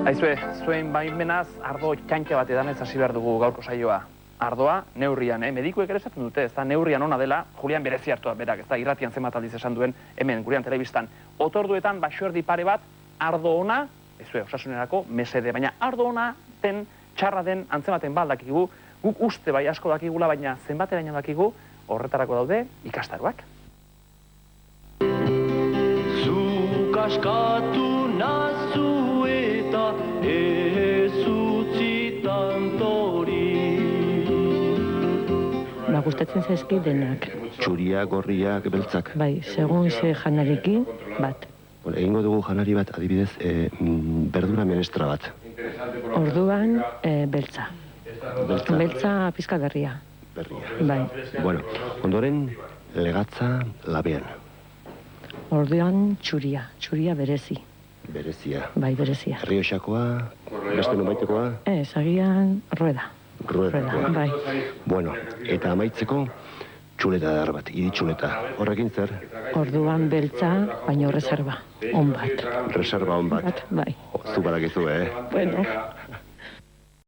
Aizue, zuen baimenaz ardo txantxa bat edanez hasi behar dugu gaurko saioa. Ardoa neurrian, medikuek ere esaten dute, ez da neurrian ona dela Julian berezi hartua berak, ez da irratian zenbat aldiz esan duen hemen gurean telebistan. Otorduetan baxuerdi pare bat ardo ona, ezue, osasunerako mesede, baina ardo ona den txarra den antzematen baldakigu, guk uste bai asko dakigula, baina zenbateraino dakigu horretarako daude ikastaroak. Zuk askatu nazu eta ez utzi tantori. Gustatzen zaizki denak. Txuriak, gorriak, beltzak. Bai, segun ze janarekin bat. Egingo dugu janari bat, adibidez, berdura menestra bat. Orduan, beltza. Beltza? Beltza pizka berria. Berria. Bai. Bueno, ondoren, legatza labean. Orduan, txuria berezi. Berezia. Bai, berezia. Rioxakoa, beste numaitekoa? Ez, agian rueda. Rueda. Bai. Bueno, eta amaitzeko, txuleta dar bat, txuleta. Horrekin zer? Orduan beltza, baino reserva. On bat. Reserva on bat. Bai. Zu badakizu, Bueno.